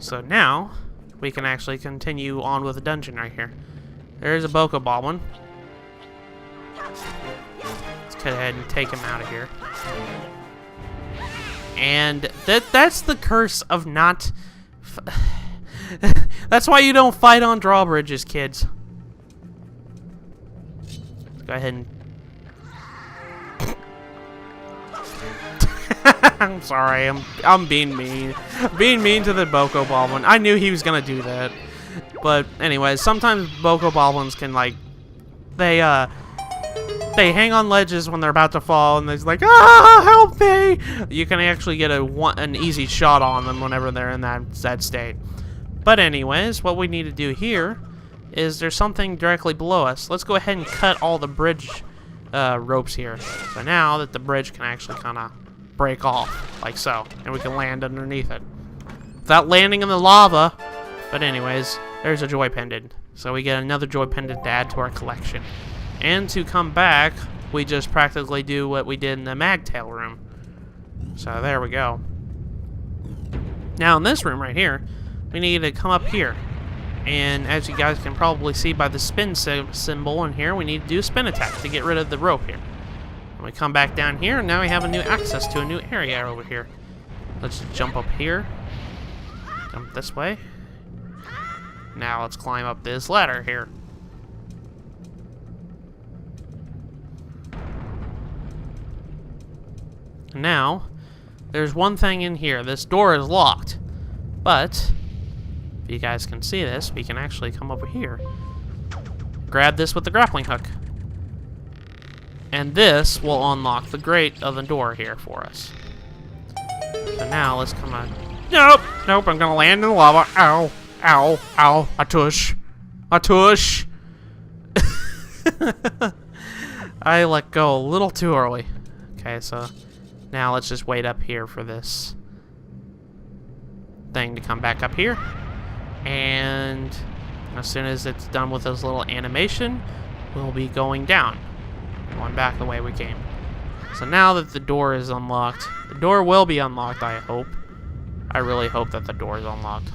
So now, we can actually continue on with the dungeon right here. There's a Boko Boblin. Let's go ahead and take him out of here. And that's the curse of not... That's why you don't fight on drawbridges, kids. Let's go ahead and... I'm sorry, I'm being mean. Being mean to the Boko Boblin. I knew he was gonna do that. But anyways, sometimes Boko Boblins can, like, they hang on ledges when they're about to fall, and they're like, ah, help me! You can actually get an easy shot on them whenever they're in that state. But anyways, what we need to do here is there's something directly below us. Let's go ahead and cut all the bridge ropes here. So now that the bridge can actually kind of break off, like so, and we can land underneath it without landing in the lava. But anyways, there's a joy pendant, so we get another joy pendant to add to our collection. And to come back, we just practically do what we did in the Magtail room. So there we go. Now in this room right here, we need to come up here, and as you guys can probably see by the spin symbol in here, we need to do a spin attack to get rid of the rope here. And we come back down here, and now we have a new access to a new area over here. Let's jump up here. Jump this way. Now let's climb up this ladder here. Now, there's one thing in here. This door is locked, but if you guys can see this, we can actually come over here. Grab this with the grappling hook. And this will unlock the grate of the door here for us. So now, let's come on. Nope! Nope, I'm gonna land in the lava. Ow! Ow! Ow! A tush! A tush! I let go a little too early. Okay, so now let's just wait up here for this thing to come back up here. And as soon as it's done with this little animation, we'll be going down. Going back the way we came. So now that the door is unlocked, the door will be unlocked, I hope. I really hope that the door is unlocked.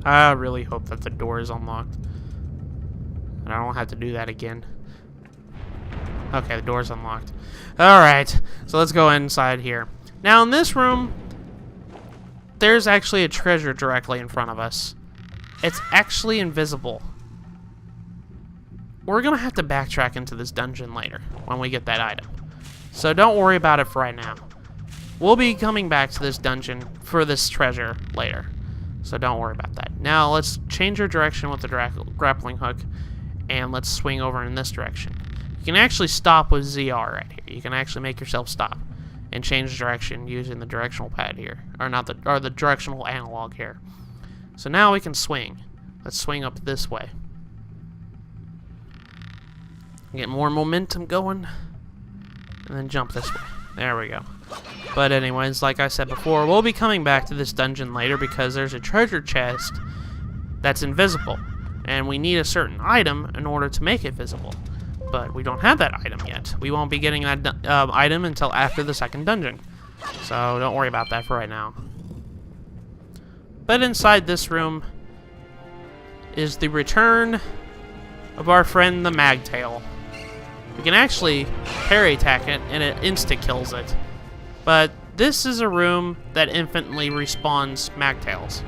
I really hope that the door is unlocked. And I don't have to do that again. Okay, the door's unlocked. Alright, so let's go inside here. Now in this room, there's actually a treasure directly in front of us. It's actually invisible. We're gonna have to backtrack into this dungeon later when we get that item. So don't worry about it for right now. We'll be coming back to this dungeon for this treasure later. So don't worry about that. Now let's change our direction with the grappling hook, and let's swing over in this direction. You can actually stop with ZR right here. You can actually make yourself stop and change direction using the directional pad here, or the directional analog here. So now we can swing. Let's swing up this way. Get more momentum going, and then jump this way. There we go. But anyways, like I said before, we'll be coming back to this dungeon later because there's a treasure chest that's invisible, and we need a certain item in order to make it visible. But we don't have that item yet. We won't be getting that item until after the second dungeon. So don't worry about that for right now. But inside this room is the return of our friend the Magtail. We can actually parry attack it, and it insta-kills it. But this is a room that infinitely respawns Magtails,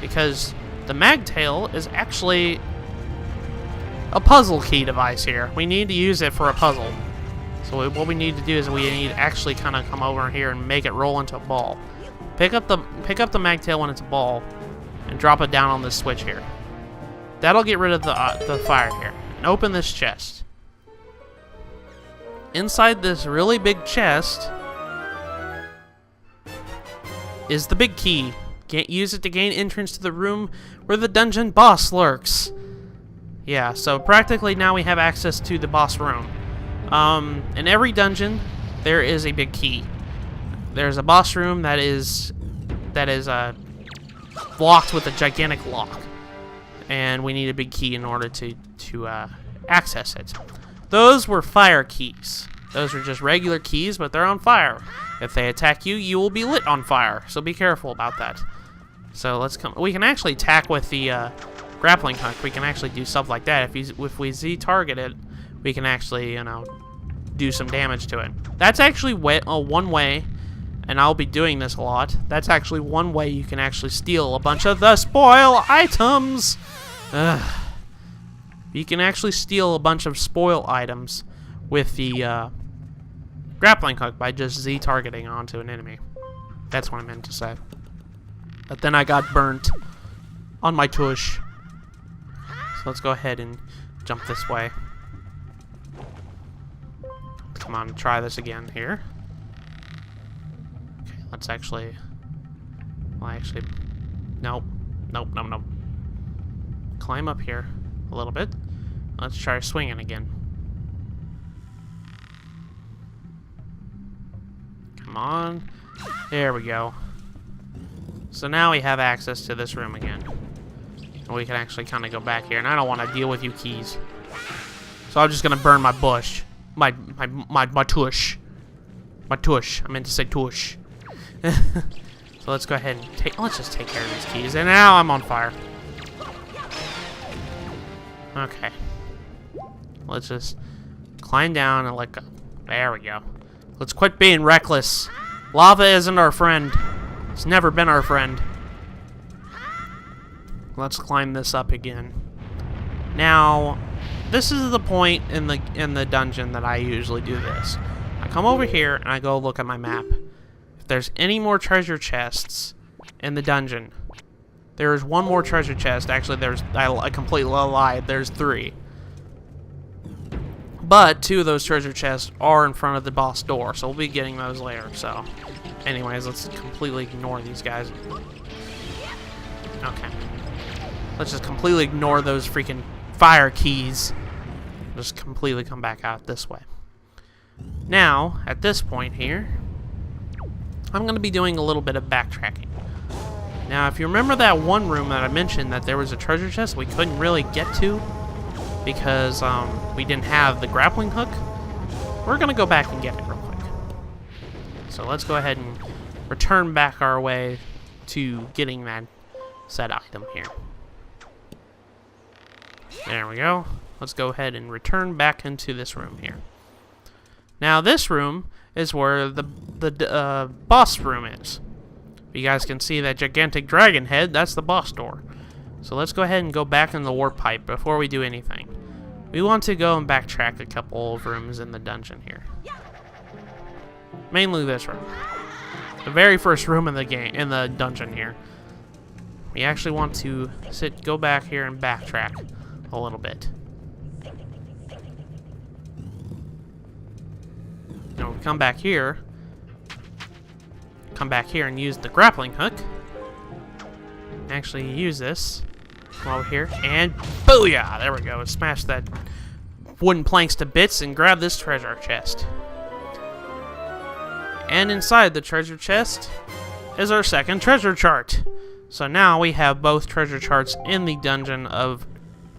because the Magtail is actually a puzzle key device here. We need to use it for a puzzle. So what we need to do is we need to actually kind of come over here and make it roll into a ball. Pick up the Magtail when it's a ball, and drop it down on this switch here. That'll get rid of the fire here. And open this chest. Inside this really big chest is the big key. Can't use it to gain entrance to the room where the dungeon boss lurks. Yeah, so practically now we have access to the boss room. In every dungeon, there is a big key. There's a boss room that is blocked with a gigantic lock, and we need a big key in order to access it. Those were fire keys. Those are just regular keys, but they're on fire. If they attack you, you will be lit on fire. So be careful about that. So let's come. We can actually attack with the grappling hook. We can actually do stuff like that. If we Z target it, we can actually, you know, do some damage to it. That's actually one way, and I'll be doing this a lot. That's actually one way you can actually steal a bunch of the spoil items. You can actually steal a bunch of spoil items with the grappling hook by just Z targeting onto an enemy. That's what I meant to say. But then I got burnt on my tush. So let's go ahead and jump this way. Come on, try this again here. Okay, let's actually... Well, actually... Nope. Nope, nope, nope. Climb up here a little bit. Let's try swinging again. Come on. There we go. So now we have access to this room again. And we can actually kind of go back here. And I don't want to deal with you keys. So I'm just going to burn my bush. My tush. My tush. I meant to say tush. So let's go ahead and let's just take care of these keys. And now I'm on fire. Okay. Let's just climb down and let go. There we go. Let's quit being reckless. Lava isn't our friend. It's never been our friend. Let's climb this up again. Now, this is the point in the dungeon that I usually do this. I come over here and I go look at my map. If there's any more treasure chests in the dungeon, there is one more treasure chest. Actually, I completely lied. There's 3. But 2 of those treasure chests are in front of the boss door, so we'll be getting those later. So, anyways, let's completely ignore these guys. Okay. Let's just completely ignore those freaking fire keys. Just completely come back out this way. Now, at this point here, I'm going to be doing a little bit of backtracking. Now, if you remember that one room that I mentioned that there was a treasure chest we couldn't really get to because we didn't have the grappling hook, we're going to go back and get it real quick. So let's go ahead and return back our way to getting that said item here. There we go. Let's go ahead and return back into this room here. Now this room is where the boss room is. You guys can see that gigantic dragon head. That's the boss door. So let's go ahead and go back in the warp pipe before we do anything. We want to go and backtrack a couple of rooms in the dungeon here. Mainly this room. The very first room in the game, in the dungeon here. We actually want to go back here and backtrack a little bit. Now we come back here and use the grappling hook. Actually use this. Come over here and booyah! There we go. Smash that wooden planks to bits and grab this treasure chest. And inside the treasure chest is our second treasure chart. So now we have both treasure charts in the dungeon of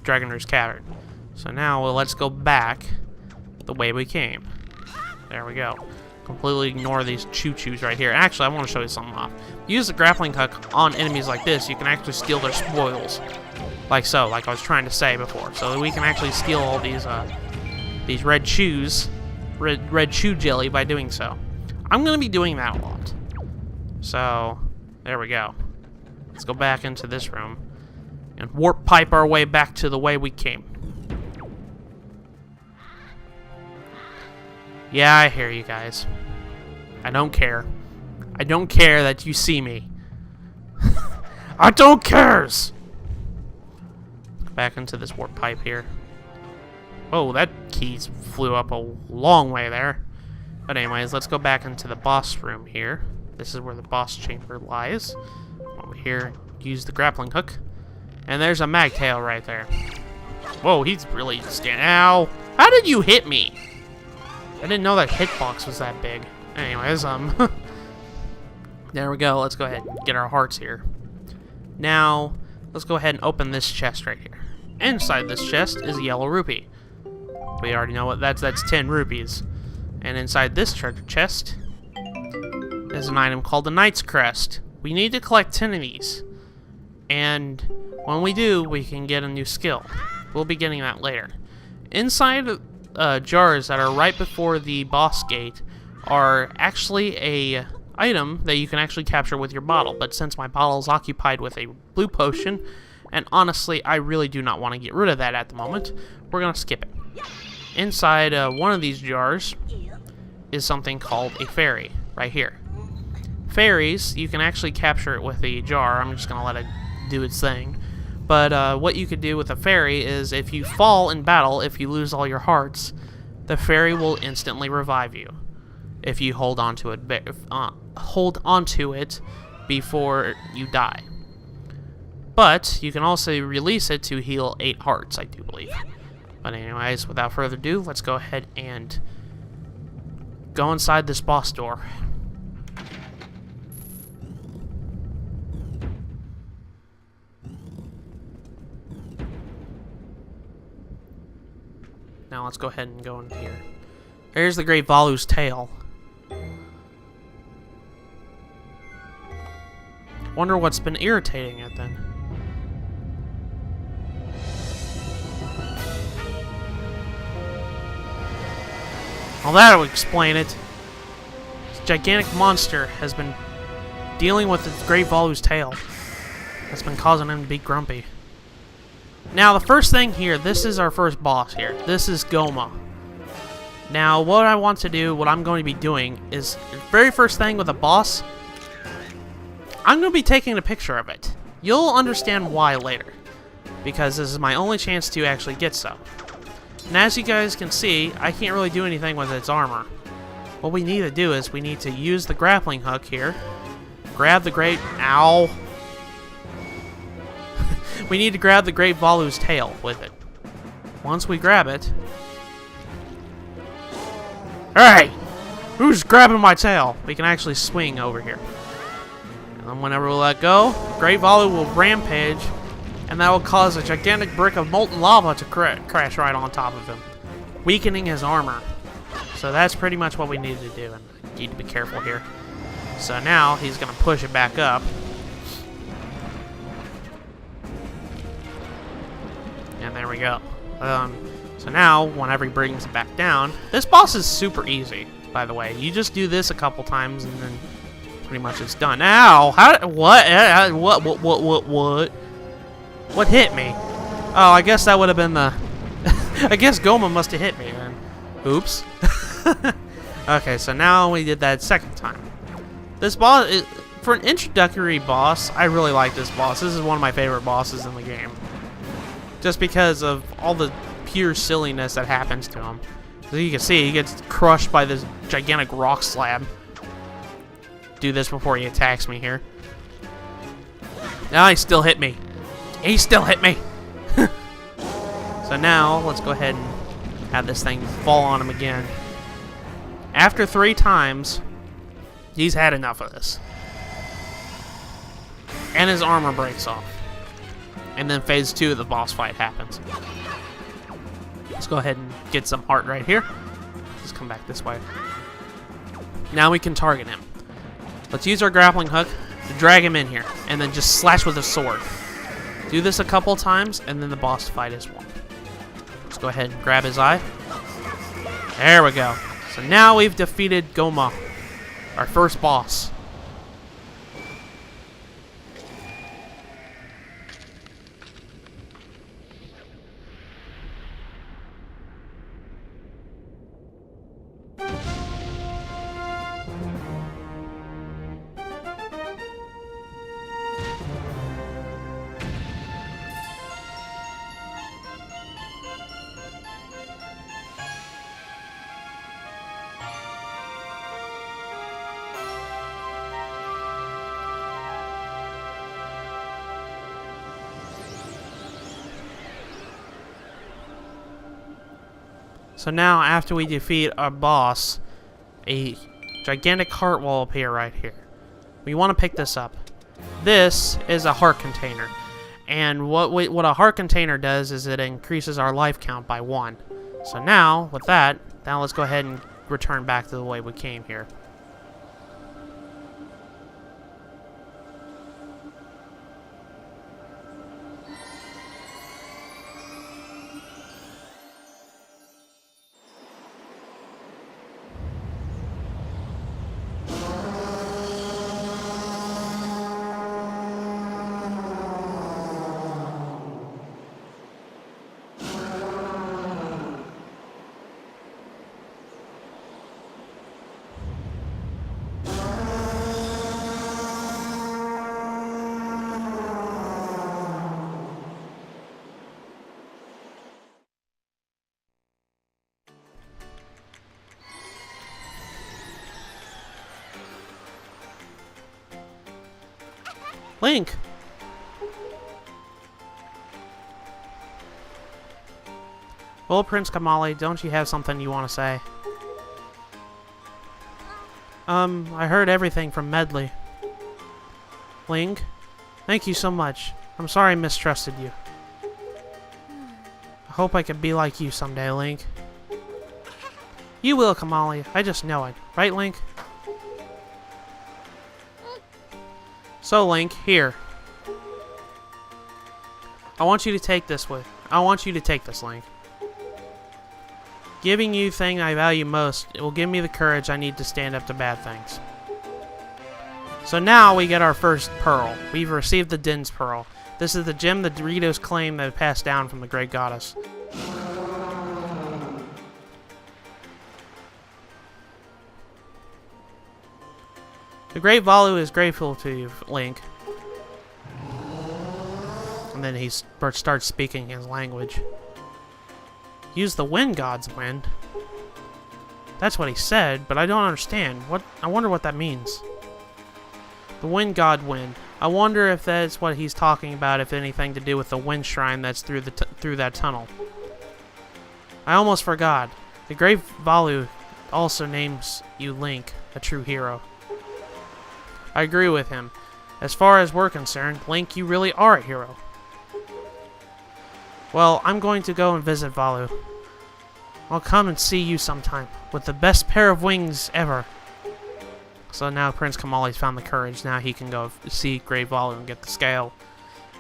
Dragon Roost Cavern. So now let's go back the way we came. There we go. Completely ignore these choo-choos right here. Actually, I want to show you something off. Use the grappling hook on enemies like this. You can actually steal their spoils. Like so, like I was trying to say before. So that we can actually steal all these red chews, red chew jelly by doing so. I'm going to be doing that a lot. So, there we go. Let's go back into this room and warp pipe our way back to the way we came. Yeah, I hear you guys. I don't care. I don't care that you see me. I don't cares! Back into this warp pipe here. Whoa, that keys flew up a long way there. But anyways, let's go back into the boss room here. This is where the boss chamber lies. Over here, use the grappling hook. And there's a magtail right there. Whoa, he's really standing. Ow! How did you hit me? I didn't know that hitbox was that big. Anyways, there we go. Let's go ahead and get our hearts here. Now, let's go ahead and open this chest right here. Inside this chest is a yellow rupee. We already know what that's 10 rupees. And inside this treasure chest is an item called the Knight's Crest. We need to collect 10 of these. And when we do, we can get a new skill. We'll be getting that later. Inside jars that are right before the boss gate are actually a item that you can actually capture with your bottle. But since my bottle is occupied with a blue potion, and honestly, I really do not want to get rid of that at the moment, we're going to skip it. Inside one of these jars is something called a fairy, right here. Fairies, you can actually capture it with a jar. I'm just going to let it do its thing. But what you could do with a fairy is if you fall in battle, if you lose all your hearts, the fairy will instantly revive you if you hold onto it before you die. But you can also release it to heal 8 hearts, I do believe. But anyways, without further ado, let's go ahead and go inside this boss door. Now let's go ahead and go in here. There's the Great Valu's tail. Wonder what's been irritating it then. Well, that'll explain it. This gigantic monster has been dealing with the Great Valu's tail. That's been causing him to be grumpy. Now, the first thing here, this is our first boss here. This is Gohma. Now, what I want to do, what I'm going to be doing, is the very first thing with a boss, I'm going to be taking a picture of it. You'll understand why later, because this is my only chance to actually get so. And as you guys can see, I can't really do anything with its armor. What we need to do is we need to use the grappling hook here, grab the great... Ow! We need to grab the Great Valu's tail with it. Once we grab it... Hey! Who's grabbing my tail? We can actually swing over here. And whenever we let go, Great Valu will rampage, and that will cause a gigantic brick of molten lava to crash right on top of him, weakening his armor. So that's pretty much what we need to do, and I need to be careful here. So now he's going to push it back up. And there we go. So now, whenever he brings it back down, this boss is super easy, by the way. You just do this a couple times, and then pretty much it's done. Ow! What? What hit me? Oh, I guess that would have been the... I guess Gohma must have hit me, then. Oops. Okay, so now we did that second time. This boss, for an introductory boss, I really like this boss. This is one of my favorite bosses in the game. Just because of all the pure silliness that happens to him. As you can see, he gets crushed by this gigantic rock slab. Do this before he attacks me here. Now he still hit me. He still hit me. So now, let's go ahead and have this thing fall on him again. After 3 times, he's had enough of this. And his armor breaks off. And then phase 2 of the boss fight happens. Let's go ahead and get some heart right here. Just come back this way. Now we can target him. Let's use our grappling hook to drag him in here. And then just slash with a sword. Do this a couple times, and then the boss fight is won. Let's go ahead and grab his eye. There we go. So now we've defeated Gohma, our first boss. So now, after we defeat our boss, a gigantic heart will appear right here. We want to pick this up. This is a heart container. And what a heart container does is it increases our life count by 1. So now, with that, now let's go ahead and return back to the way we came here. Link! Well, Prince Kamali, don't you have something you want to say? I heard everything from Medley. Link, thank you so much. I'm sorry I mistrusted you. I hope I can be like you someday, Link. You will, Kamali. I just know it. Right, Link? So, Link, here. I want you to take this with. I want you to take this, Link. Giving you the thing I value most, it will give me the courage I need to stand up to bad things. So now we get our first pearl. We've received the Din's Pearl. This is the gem the Doritos claim they passed down from the Great Goddess. The Great Valu is grateful to you, Link. And then he starts speaking his language. Use the Wind God's wind. That's what he said, but I don't understand. I wonder what that means. The Wind God wind. I wonder if that's what he's talking about, if anything to do with the wind shrine that's through that tunnel. I almost forgot. The Great Valu also names you Link, a true hero. I agree with him. As far as we're concerned, Link, you really are a hero. Well, I'm going to go and visit Valu. I'll come and see you sometime, with the best pair of wings ever. So now Prince Kamali's found the courage. Now he can go see Great Valu and get the scale.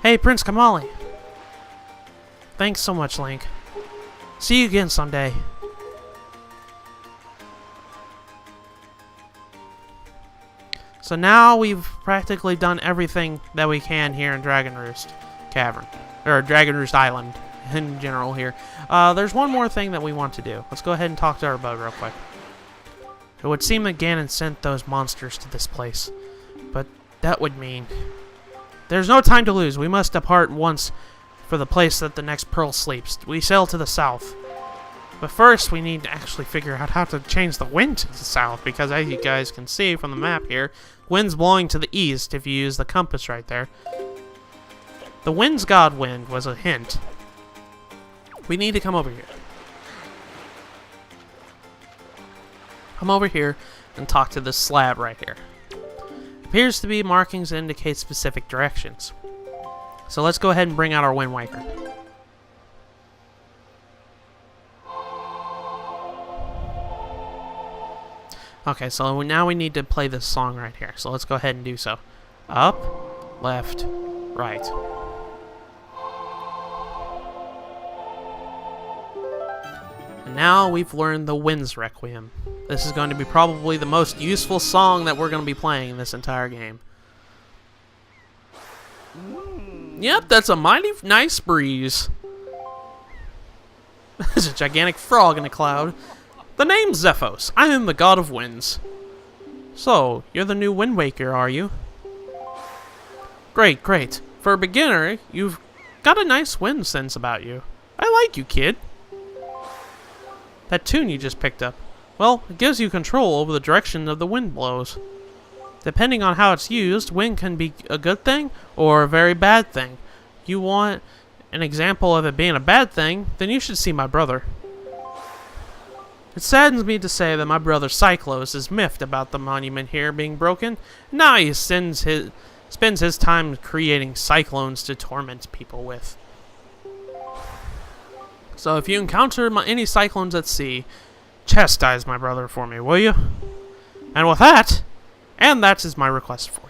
Hey, Prince Kamali! Thanks so much, Link. See you again someday. So now we've practically done everything that we can here in Dragon Roost Cavern. Or Dragon Roost Island in general here. There's one more thing that we want to do. Let's go ahead and talk to our bug real quick. It would seem that Ganon sent those monsters to this place. But that would mean... There's no time to lose. We must depart once for the place that the next pearl sleeps. We sail to the south. But first, we need to actually figure out how to change the wind to the south, because as you guys can see from the map here, wind's blowing to the east if you use the compass right there. The Wind's God wind was a hint. We need to come over here. Come over here and talk to this slab right here. Appears to be markings that indicate specific directions. So let's go ahead and bring out our Wind Waker. Okay, so now we need to play this song right here. So let's go ahead and do so. Up, left, right. And now we've learned the Wind's Requiem. This is going to be probably the most useful song that we're going to be playing in this entire game. Yep, that's a mighty nice breeze. There's a gigantic frog in a cloud. The name's Zephos. I am the god of winds. So, you're the new Wind Waker, are you? Great, great. For a beginner, you've got a nice wind sense about you. I like you, kid. That tune you just picked up, well, it gives you control over the direction of the wind blows. Depending on how it's used, wind can be a good thing or a very bad thing. You want an example of it being a bad thing, then you should see my brother. It saddens me to say that my brother Cyclos is miffed about the monument here being broken. Now he spends his time creating cyclones to torment people with. So if you encounter any cyclones at sea, chastise my brother for me, will you? And with that, and that is my request for you.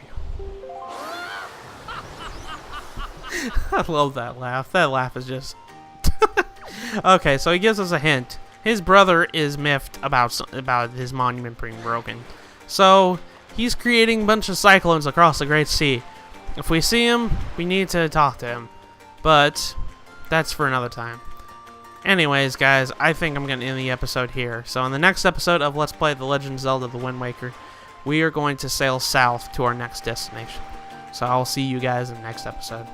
I love that laugh. That laugh is just... Okay, so he gives us a hint. His brother is miffed about his monument being broken. So, he's creating a bunch of cyclones across the Great Sea. If we see him, we need to talk to him. But, that's for another time. Anyways, guys, I think I'm going to end the episode here. So, in the next episode of Let's Play The Legend of Zelda The Wind Waker, we are going to sail south to our next destination. So, I'll see you guys in the next episode.